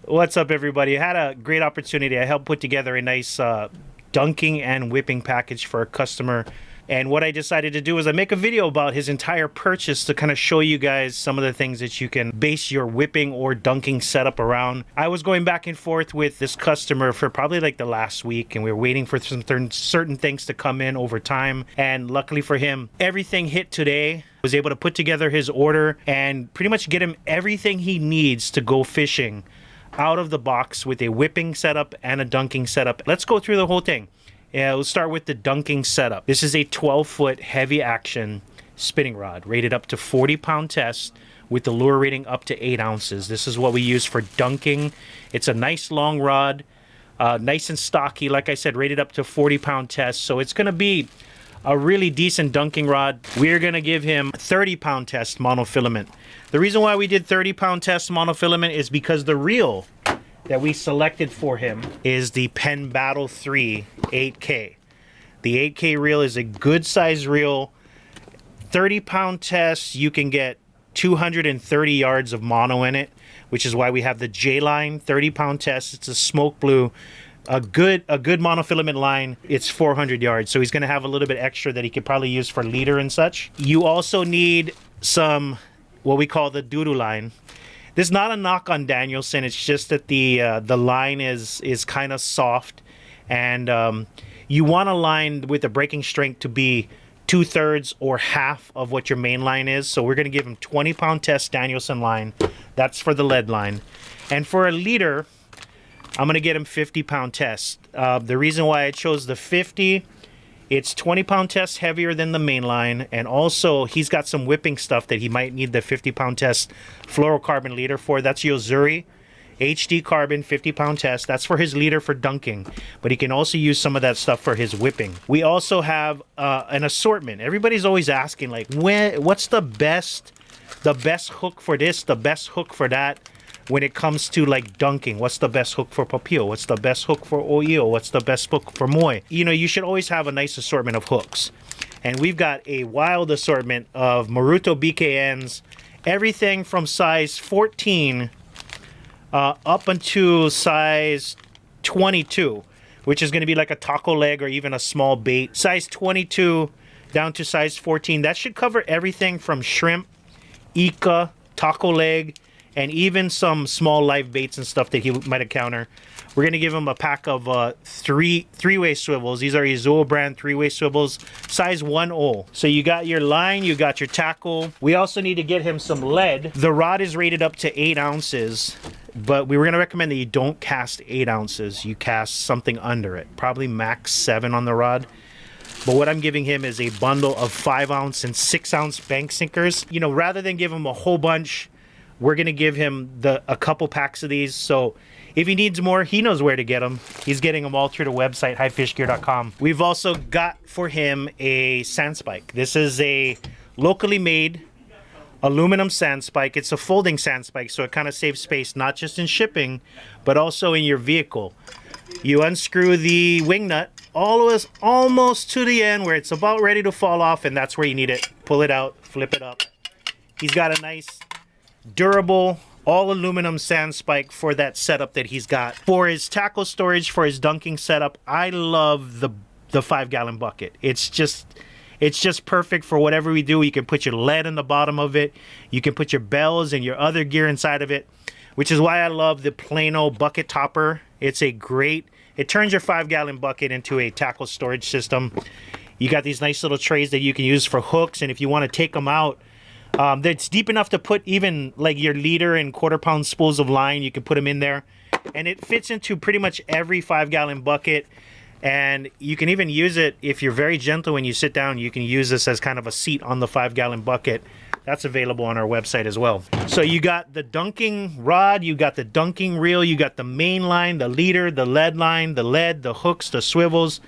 What's up, everybody? I had a great opportunity. I helped put together a nice dunking and whipping package for a customer. And what I decided to do is I make a video about his entire purchase to kind of show you guys some of the things that you can base your whipping or dunking setup around. I was going back and forth with this customer for probably like the last week, and we were waiting for some certain things to come in over time. And luckily for him, everything hit today. Was able to put together his order and pretty much get him everything he needs to go fishing out of the box with a whipping setup and a dunking setup. Let's go through the whole thing. Yeah, we'll start with the dunking setup. This is a 12-foot heavy action spinning rod rated up to 40-pound test with the lure rating up to 8 ounces. This is what we use for dunking. It's a nice long rod, nice and stocky. Like I said, rated up to 40-pound test. So it's going to be a really decent dunking rod. We're going to give him 30-pound test monofilament. The reason why we did 30-pound test monofilament is because the reel that we selected for him is the Penn Battle 3 8K. The 8K reel is a good size reel. 30-pound test, you can get 230 yards of mono in it, which is why we have the J line 30-pound test. It's a smoke blue. A good monofilament line, it's 400 yards. So he's going to have a little bit extra that he could probably use for leader and such. You also need some, what we call the doodoo line. This is not a knock on Danielson. It's just that the line is kind of soft. And you want a line with the breaking strength to be 2/3 or half of what your main line is. So we're going to give him 20-pound test Danielson line. That's for the lead line. And for a leader, I'm going to get him 50-pound test. The reason why I chose the 50, it's 20-pound test heavier than the main line. And also, he's got some whipping stuff that he might need the 50-pound test fluorocarbon leader for. That's Yo-Zuri HD carbon 50-pound test. That's for his leader for dunking. But he can also use some of that stuff for his whipping. We also have an assortment. Everybody's always asking, like, what's the best hook for this, the best hook for that? When it comes to like dunking, what's the best hook for Papio? What's the best hook for Oyo? What's the best hook for Moi? You know, you should always have a nice assortment of hooks. And we've got a wild assortment of Maruto BKNs, everything from size 14 up until size 22, which is going to be like a taco leg or even a small bait. Size 22 down to size 14. That should cover everything from shrimp, ika, taco leg, and even some small live baits and stuff that he might encounter. We're going to give him a pack of three-way swivels. These are Izuo brand three-way swivels, size 1/0. So you got your line, you got your tackle. We also need to get him some lead. The rod is rated up to 8 ounces, but we were going to recommend that you don't cast 8 ounces. You cast something under it, probably max 7 on the rod. But what I'm giving him is a bundle of 5-ounce and 6-ounce bank sinkers. You know, rather than give him a whole bunch, we're going to give him a couple packs of these. So if he needs more, he knows where to get them. He's getting them all through the website, HiFishGear.com. We've also got for him a Sandspike. This is a locally made aluminum Sandspike. It's a folding Sandspike, so it kind of saves space, not just in shipping, but also in your vehicle. You unscrew the wing nut almost to the end where it's about ready to fall off, and that's where you need it. Pull it out, flip it up. He's got a nice durable all aluminum Sandspike for that setup that he's got. For his tackle storage, for his dunking setup, I love the 5-gallon bucket. It's just perfect for whatever we do. You can put your lead in the bottom of it. You can put your bells and your other gear inside of it, which is why I love the Plano bucket topper. It turns your 5-gallon bucket into a tackle storage system. You got these nice little trays that you can use for hooks, and if you want to take them out, that's deep enough to put even like your leader and 1/4-pound spools of line. You can put them in there, and it fits into pretty much every 5-gallon bucket. And you can even use it if you're very gentle when you sit down. You can use this as kind of a seat on the 5-gallon bucket. That's available on our website as well. So you got the dunking rod, you got the dunking reel, you got the main line, the leader, the lead line, the lead, the hooks, the swivels.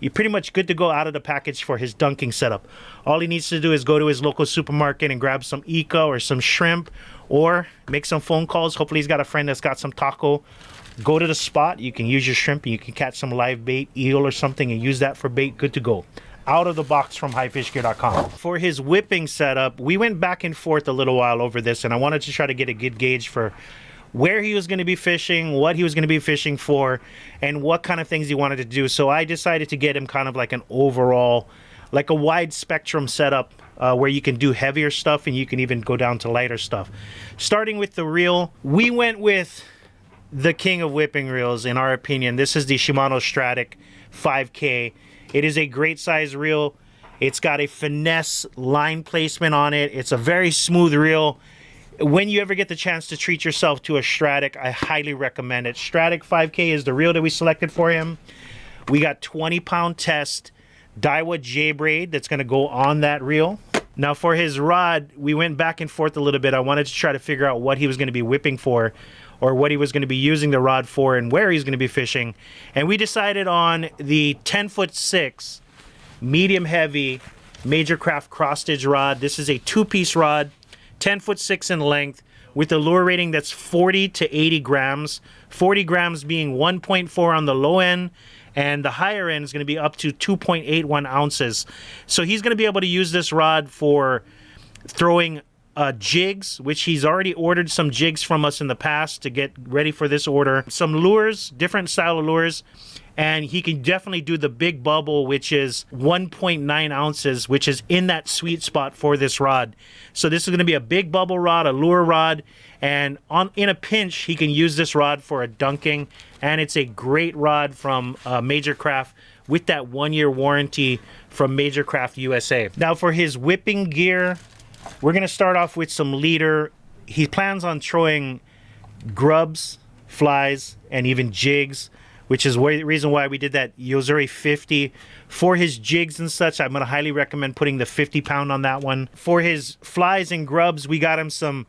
You're pretty much good to go out of the package for his dunking setup. All he needs to do is go to his local supermarket and grab some ika or some shrimp, or make some phone calls. Hopefully he's got a friend that's got some taco. Go to the spot. You can use your shrimp and you can catch some live bait, eel or something, and use that for bait. Good to go. Out of the box from HiFishGear.com. For his whipping setup, we went back and forth a little while over this, and I wanted to try to get a good gauge for where he was going to be fishing, what he was going to be fishing for, and what kind of things he wanted to do. So I decided to get him kind of like an overall, like a wide spectrum setup where you can do heavier stuff and you can even go down to lighter stuff. Starting with the reel, we went with the king of whipping reels, in our opinion. This is the Shimano Stradic 5K. It is a great size reel. It's got a finesse line placement on it. It's a very smooth reel. When you ever get the chance to treat yourself to a Stradic, I highly recommend it. Stradic 5K is the reel that we selected for him. We got 20-pound test Daiwa J-Braid that's going to go on that reel. Now for his rod, we went back and forth a little bit. I wanted to try to figure out what he was going to be whipping for, or what he was going to be using the rod for, and where he's going to be fishing. And we decided on the 10'6" medium heavy Major Craft Crostage rod. This is a 2-piece rod, 10'6" in length, with a lure rating that's 40 to 80 grams. 40 grams being 1.4 on the low end, and the higher end is going to be up to 2.81 ounces. So he's going to be able to use this rod for throwing jigs, which he's already ordered some jigs from us in the past to get ready for this order. Some lures, different style of lures, and he can definitely do the big bubble, which is 1.9 ounces, which is in that sweet spot for this rod. So this is going to be a big bubble rod, a lure rod, and in a pinch, he can use this rod for a dunking, and it's a great rod from Major Craft with that 1-year warranty from Major Craft USA. Now for his whipping gear, we're going to start off with some leader. He plans on throwing grubs, flies, and even jigs, which is the reason why we did that Yo-Zuri 50. For his jigs and such, I'm going to highly recommend putting the 50-pound on that one. For his flies and grubs, we got him some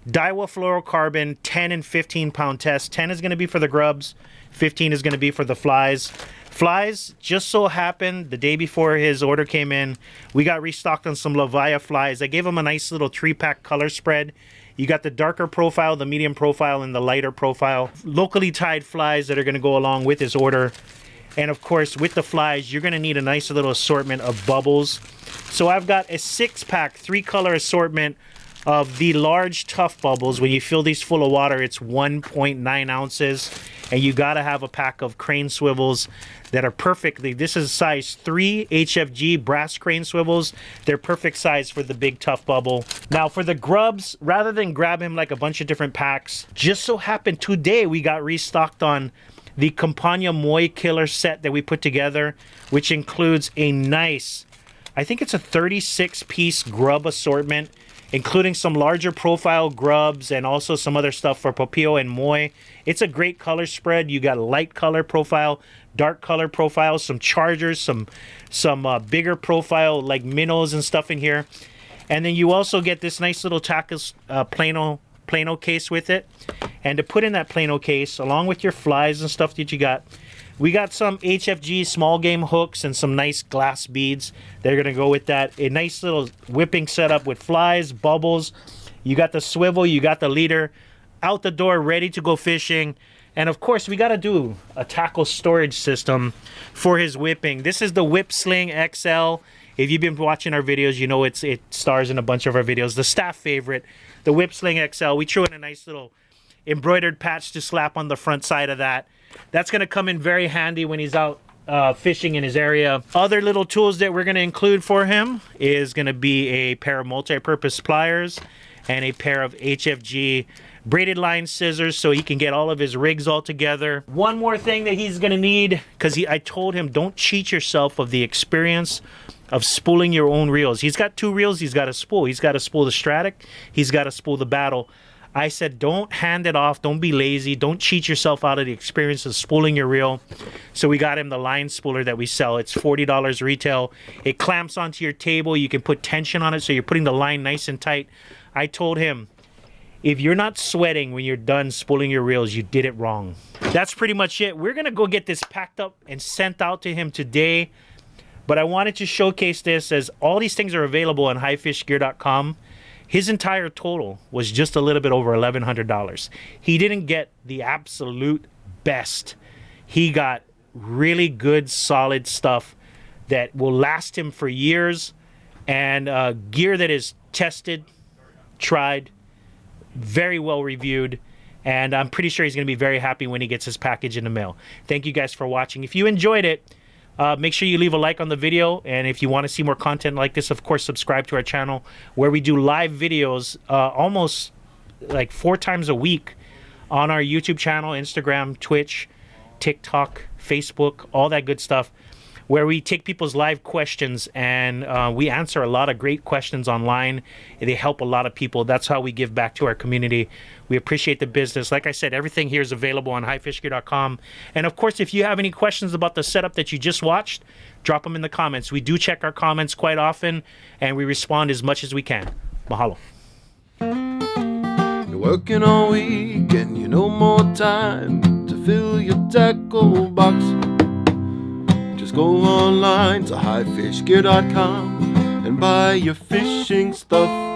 Daiwa Fluorocarbon 10 and 15-pound test. 10 is going to be for the grubs, 15 is going to be for the flies. Flies, just so happened, the day before his order came in, we got restocked on some Lawai'a flies. I gave him a nice little 3-pack color spread. You got the darker profile, the medium profile, and the lighter profile. Locally tied flies that are going to go along with his order. And of course, with the flies, you're going to need a nice little assortment of bubbles. So I've got a 6-pack, 3-color assortment of the large tough bubbles. When you fill these full of water, it's 1.9 ounces. And you got to have a pack of crane swivels that are perfectly, this is size 3 HFG brass crane swivels. They're perfect size for the big tough bubble. Now for the grubs, rather than grab him like a bunch of different packs, just so happened today we got restocked on the Campania Moi Killer set that we put together, which includes a nice, I think it's a 36-piece grub assortment, including some larger profile grubs and also some other stuff for Papio and Moi. It's a great color spread. You got a light color profile, dark color profile, some chargers, some bigger profile like minnows and stuff in here. And then you also get this nice little tackle Plano case with it. And to put in that Plano case, along with your flies and stuff that you got, we got some HFG small game hooks and some nice glass beads. They're going to go with that. A nice little whipping setup with flies, bubbles. You got the swivel, you got the leader. Out the door, ready to go fishing. And of course, we got to do a tackle storage system for his whipping. This is the Whip Sling XL. If you've been watching our videos, you know it stars in a bunch of our videos. The staff favorite, the Whip Sling XL. We threw in a nice little embroidered patch to slap on the front side of that. That's going to come in very handy when he's out fishing in his area. Other little tools that we're going to include for him is going to be a pair of multi-purpose pliers and a pair of HFG braided line scissors so he can get all of his rigs all together. One more thing that he's going to need, because I told him don't cheat yourself of the experience of spooling your own reels. He's got 2 reels he's got to spool. He's got to spool the Stradic, he's got to spool the Battle. I said, don't hand it off. Don't be lazy. Don't cheat yourself out of the experience of spooling your reel. So we got him the line spooler that we sell. It's $40 retail. It clamps onto your table. You can put tension on it, so you're putting the line nice and tight. I told him, if you're not sweating when you're done spooling your reels, you did it wrong. That's pretty much it. We're going to go get this packed up and sent out to him today. But I wanted to showcase this, as all these things are available on HiFishGear.com. His entire total was just a little bit over $1,100. He didn't get the absolute best. He got really good, solid stuff that will last him for years, and gear that is tested, tried, very well reviewed, And I'm pretty sure he's going to be very happy when he gets his package in the mail. Thank you guys for watching. If you enjoyed it, make sure you leave a like on the video. And if you want to see more content like this, of course, subscribe to our channel where we do live videos almost like 4 times a week on our YouTube channel, Instagram, Twitch, TikTok, Facebook, all that good stuff, where we take people's live questions and we answer a lot of great questions online. They help a lot of people. That's how we give back to our community. We appreciate the business. Like I said, everything here is available on HiFishGear.com. And of course, if you have any questions about the setup that you just watched, drop them in the comments. We do check our comments quite often, and we respond as much as we can. Mahalo. You're working all week and you no more time to fill your tackle box. Just go online to HiFishGear.com and buy your fishing stuff.